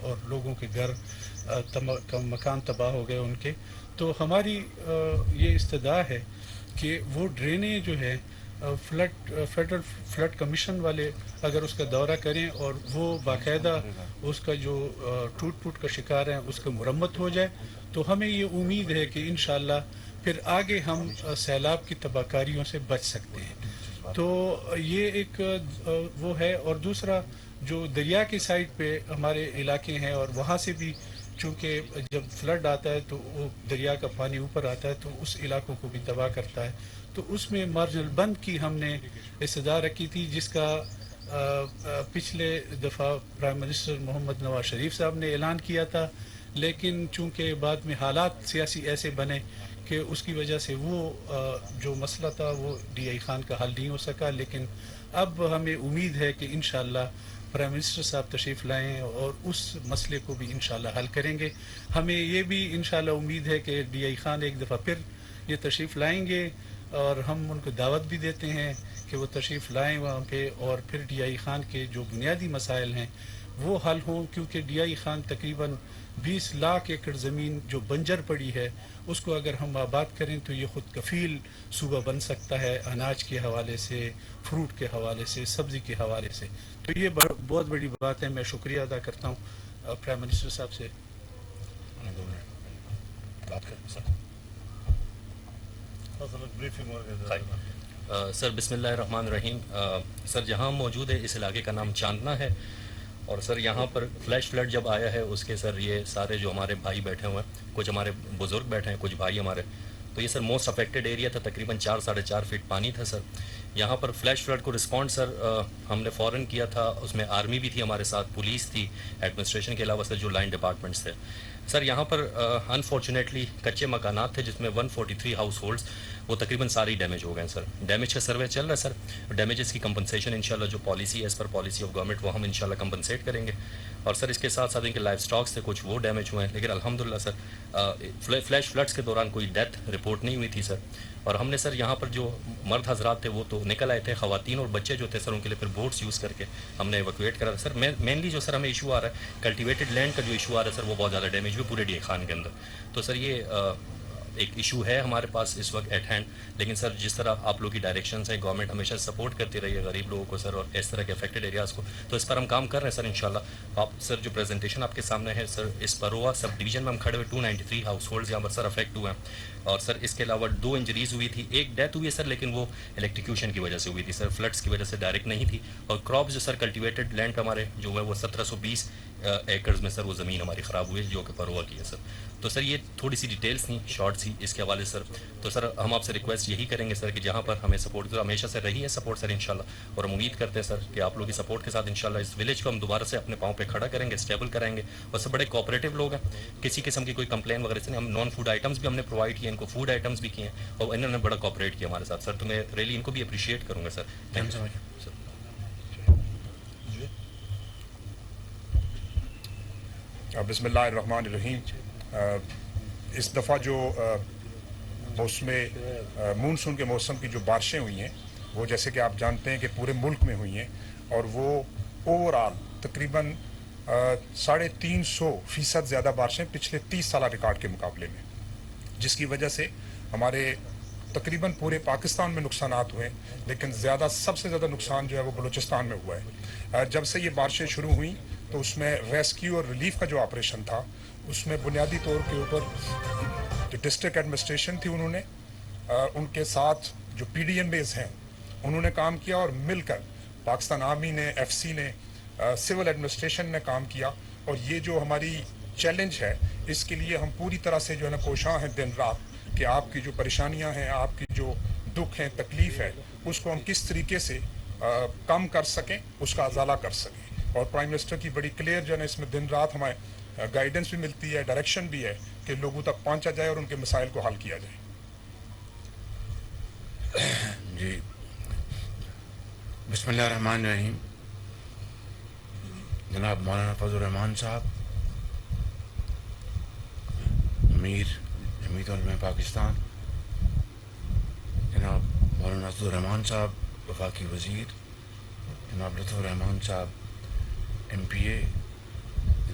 اور لوگوں کے گھر مکان تباہ ہو گئے ان کے. تو ہماری یہ استدعا ہے کہ وہ ڈرینیں جو ہے فیڈرل فلڈ کمیشن والے اگر اس کا دورہ کریں اور وہ باقاعدہ اس کا جو ٹوٹ پھوٹ کا شکار ہیں اس کا مرمت ہو جائے تو ہمیں یہ امید ہے کہ انشاءاللہ پھر آگے ہم سیلاب کی تباہ کاریوں سے بچ سکتے ہیں. تو یہ ایک وہ ہے. اور دوسرا جو دریا کی سائڈ پہ ہمارے علاقے ہیں اور وہاں سے بھی چونکہ جب فلڈ آتا ہے تو وہ دریا کا پانی اوپر آتا ہے تو اس علاقوں کو بھی تباہ کرتا ہے. تو اس میں مارجنل بند کی ہم نے استدعا رکھی تھی جس کا پچھلے دفعہ پرائم منسٹر محمد نواز شریف صاحب نے اعلان کیا تھا, لیکن چونکہ بعد میں حالات سیاسی ایسے بنے کہ اس کی وجہ سے وہ جو مسئلہ تھا وہ ڈی آئی خان کا حل نہیں ہو سکا. لیکن اب ہمیں امید ہے کہ انشاءاللہ پرائم منسٹر صاحب تشریف لائیں اور اس مسئلے کو بھی انشاءاللہ حل کریں گے. ہمیں یہ بھی انشاءاللہ امید ہے کہ ڈی آئی خان ایک دفعہ پھر یہ تشریف لائیں گے اور ہم ان کو دعوت بھی دیتے ہیں کہ وہ تشریف لائیں وہاں پہ اور پھر ڈی آئی خان کے جو بنیادی مسائل ہیں وہ حل ہوں, کیونکہ ڈی آئی خان تقریباً 20 لاکھ ایکڑ زمین جو بنجر پڑی ہے اس کو اگر ہم آباد کریں تو یہ خود کفیل صوبہ بن سکتا ہے, اناج کے حوالے سے, فروٹ کے حوالے سے, سبزی کے حوالے سے. تو یہ بہت بڑی بات ہے. میں شکریہ ادا کرتا ہوں پرائم منسٹر صاحب سے. سر بسم اللہ الرحمن الرحیم. سر جہاں موجود ہے اس علاقے کا نام چاندنا ہے اور سر یہاں پر فلیش فلڈ جب آیا ہے اس کے سر یہ سارے جو ہمارے بھائی بیٹھے ہوئے ہیں, کچھ ہمارے بزرگ بیٹھے ہیں, کچھ بھائی ہمارے, تو یہ سر موسٹ افیکٹڈ ایریا تھا. تقریباً 4-4.5 فٹ پانی تھا سر یہاں پر. فلیش فلڈ کو رسپانڈ سر ہم نے فوراً کیا تھا. اس میں آرمی بھی تھی ہمارے ساتھ, پولیس تھی, ایڈمنسٹریشن کے علاوہ سر جو لائن ڈپارٹمنٹس تھے. سر یہاں پر انفارچونیٹلی کچے مکانات تھے جس میں 143 ہاؤس ہولڈس وہ تقریباً ساری ڈیمیج ہو گئے ہیں سر. ڈیمیج کا سروے چل رہا ہے سر. ڈیمیجز کی کمپنسیشن انشاءاللہ جو پالیسی ہے as per policy of government وہ ہم انشاءاللہ کمپنسیٹ کریں گے. اور سر اس کے ساتھ ساتھ ان کے لائف سٹاکس تھے کچھ وہ ڈیمیج ہوئے ہیں, لیکن الحمدللہ سر فلیش فلڈس کے دوران کوئی ڈیتھ رپورٹ نہیں ہوئی تھی سر. اور ہم نے سر یہاں پر جو مرد حضرات تھے وہ تو نکل آئے تھے, خواتین اور بچے جو تھے سر ان کے لیے پھر بوٹس یوز کر کے ہم نے ایویکویٹ کرا. سر مینلی جو سر ہمیں ایشو آ رہا ہے کلٹیویٹڈ لینڈ کا جو ایشو آ رہا ہے سر وہ بہت زیادہ ڈیمیج ہوئی پورے ڈی خان کے اندر. تو سر یہ ایک ایشو ہے ہمارے پاس اس وقت ایٹ ہینڈ. لیکن سر جس طرح آپ لوگ کی ڈائریکشنز ہیں, گورنمنٹ ہمیشہ سپورٹ کرتی رہی ہے غریب لوگوں کو سر اور اس طرح کے افیکٹڈ ایریاز کو, تو اس پر ہم کام کر رہے ہیں سر انشاءاللہ. آپ سر جو پریزنٹیشن آپ کے سامنے ہے سر اس پروا سب ڈویژن میں ہم کھڑے ہوئے 293 ہاؤس ہولڈز یہاں پر سر افیکٹ ہوئے ہیں. اور سر اس کے علاوہ 2 انجریز ہوئی تھی, ایک ڈیتھ ہوئی ہے سر لیکن وہ الیکٹریکیوشن کی وجہ سے ہوئی تھی سر, فلڈس کی وجہ سے ڈائریکٹ نہیں تھی. اور کراپس جو سر کلٹیویٹڈ لینڈ پہ ہمارے جو ہے وہ 1720 ایکڑز میں سر وہ زمین ہماری خراب ہوئی جو کہ پروا کی ہے سر. تو سر یہ تھوڑی سی ڈیٹیلس تھیں شارٹ سی اس کے حوالے سر. تو سر ہم آپ سے ریکویسٹ یہی کریں گے سر کہ جہاں پر ہمیں سپورٹ تو ہمیشہ سے رہی ہے سپورٹ سر انشاءاللہ, اور ہم امید کرتے ہیں سر کہ آپ لوگ کی سپورٹ کے ساتھ انشاءاللہ اس ولیج کو ہم دوبارہ سے اپنے پاؤں پہ کھڑا کریں گے, اسٹیبل کریں گے. اور سب بڑے کوآپریٹیو لوگ ہیں, کسی قسم کی کوئی کمپلین وغیرہ سے نہیں. ہم نان فوڈ آئٹمس بھی ہم نے پرووائڈ کیے, ان کو فوڈ آئٹمس بھی کیے ہیں اور انہوں نے بڑا کوآپریٹ کیا ہمارے ساتھ سر. تو میں ریلی ان کو بھی اپریشیٹ کروں گا سر. Thank you sir. بسم اللہ الرحمن الرحیم. اس دفعہ جو مونسون کے موسم کی جو بارشیں ہوئی ہیں وہ جیسے کہ آپ جانتے ہیں کہ پورے ملک میں ہوئی ہیں اور وہ اوور آل تقریباً 350% زیادہ بارشیں پچھلے 30 سالہ ریکارڈ کے مقابلے میں, جس کی وجہ سے ہمارے تقریباً پورے پاکستان میں نقصانات ہوئے, لیکن سب سے زیادہ نقصان جو ہے وہ بلوچستان میں ہوا ہے. جب سے یہ بارشیں شروع ہوئیں تو اس میں ریسکیو اور ریلیف کا جو آپریشن تھا اس میں بنیادی طور کے اوپر جو ڈسٹرکٹ ایڈمنسٹریشن تھی انہوں نے ان کے ساتھ جو پی ڈی ایم بیز ہیں انہوں نے کام کیا, اور مل کر پاکستان آرمی نے, ایف سی نے, سول ایڈمنسٹریشن نے کام کیا. اور یہ جو ہماری چیلنج ہے اس کے لیے ہم پوری طرح سے جو ہے نا کوشاں ہیں دن رات کہ آپ کی جو پریشانیاں ہیں, آپ کی جو دکھ ہیں, تکلیف ہے, اس کو ہم کس طریقے سے کم کر سکیں, اس کا ازالہ کر سکیں. اور پرائم منسٹر کی بڑی کلیئر جو ہے نا اس میں دن رات ہمیں گائیڈنس بھی ملتی ہے, ڈائریکشن بھی ہے کہ لوگوں تک پہنچا جائے اور ان کے مسائل کو حل کیا جائے. جی بسم اللہ الرحمن الرحیم. جناب مولانا فضل الرحمان صاحب, امیر جمعیت علماء پاکستان, جناب مولانا عبد الرحمان صاحب وفاقی وزیر, جناب لطف الرحمان صاحب ایم پی اے,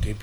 KP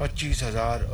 25,000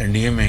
NDMA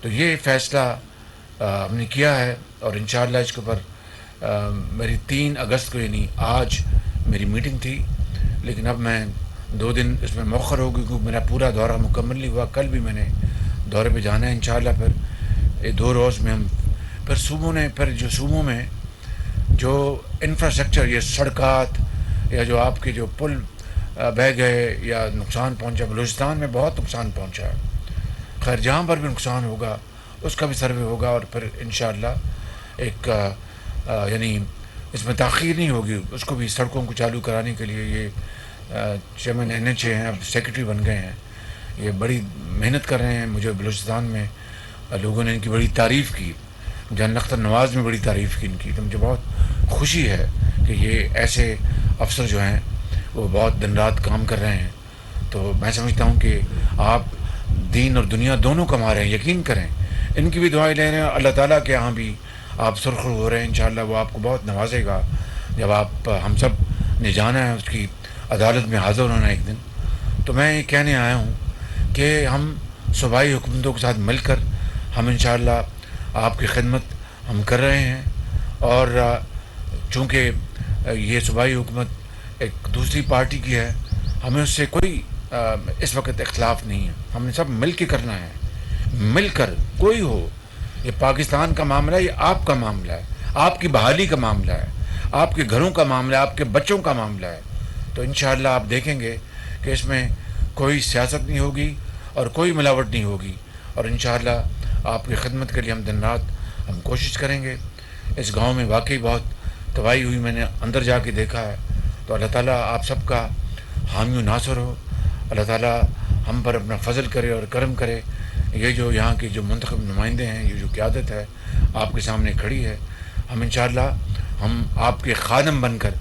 تو یہ فیصلہ ہم نے کیا ہے، اور انشاءاللہ اس کے اوپر میری 3 اگست کو یعنی آج میری میٹنگ تھی، لیکن اب میں 2 دن اس میں مؤخر ہو گئی کیونکہ میرا پورا دورہ مکمل نہیں ہوا. کل بھی میں نے دورے پہ جانا ہے انشاءاللہ. پھر 2 روز میں ہم پھر صوبوں میں جو انفراسٹرکچر، یہ سڑکات یا جو آپ کے جو پل بہہ گئے یا نقصان پہنچا، بلوچستان میں بہت نقصان پہنچا ہے. خیر جہاں پر بھی نقصان ہوگا اس کا بھی سروے ہوگا، اور پھر انشاءاللہ ایک یعنی اس میں تاخیر نہیں ہوگی. اس کو بھی سڑکوں کو چالو کرانے کے لیے یہ چیئرمین NHA ہیں، اب سیکرٹری بن گئے ہیں، یہ بڑی محنت کر رہے ہیں. مجھے بلوچستان میں لوگوں نے ان کی بڑی تعریف کی، جنرل اختر نواز نے بڑی تعریف کی ان کی. تو مجھے بہت خوشی ہے کہ یہ ایسے افسر جو ہیں وہ بہت دن رات کام کر رہے ہیں. تو میں سمجھتا ہوں کہ آپ دین اور دنیا دونوں کما رہے ہیں. یقین کریں، ان کی بھی دعائیں لے رہے ہیں. اللہ تعالیٰ کے یہاں بھی آپ سرخرو ہو رہے ہیں. انشاءاللہ وہ آپ کو بہت نوازے گا. جب آپ ہم سب نے جانا ہے اس کی عدالت میں حاضر ہونا ایک دن. تو میں یہ کہنے آیا ہوں کہ ہم صوبائی حکومتوں کے ساتھ مل کر ہم انشاءاللہ آپ کی خدمت ہم کر رہے ہیں. اور چونکہ یہ صوبائی حکومت ایک دوسری پارٹی کی ہے، ہمیں اس سے کوئی اس وقت اختلاف نہیں ہے. ہم نے سب مل کے کرنا ہے، مل کر. کوئی ہو، یہ پاکستان کا معاملہ ہے، یہ آپ کا معاملہ ہے، آپ کی بحالی کا معاملہ ہے، آپ کے گھروں کا معاملہ ہے، آپ کے بچوں کا معاملہ ہے. تو انشاءاللہ آپ دیکھیں گے کہ اس میں کوئی سیاست نہیں ہوگی اور کوئی ملاوٹ نہیں ہوگی. اور انشاءاللہ آپ کی خدمت کے لیے ہم دن رات ہم کوشش کریں گے. اس گاؤں میں واقعی بہت تباہی ہوئی، میں نے اندر جا کے دیکھا ہے. تو اللہ تعالیٰ آپ سب کا حامی و ناصر ہو. اللہ تعالیٰ ہم پر اپنا فضل کرے اور کرم کرے. یہ جو یہاں کے جو منتخب نمائندے ہیں، یہ جو قیادت ہے آپ کے سامنے کھڑی ہے، ہم انشاءاللہ ہم آپ کے خادم بن کر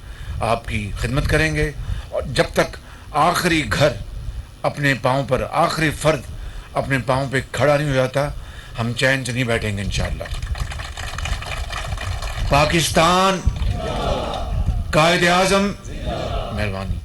آپ کی خدمت کریں گے. اور جب تک آخری گھر اپنے پاؤں پر، آخری فرد اپنے پاؤں پہ کھڑا نہیں ہو جاتا، ہم چین سے نہیں بیٹھیں گے انشاءاللہ. پاکستان، قائد اعظم، مہربانی.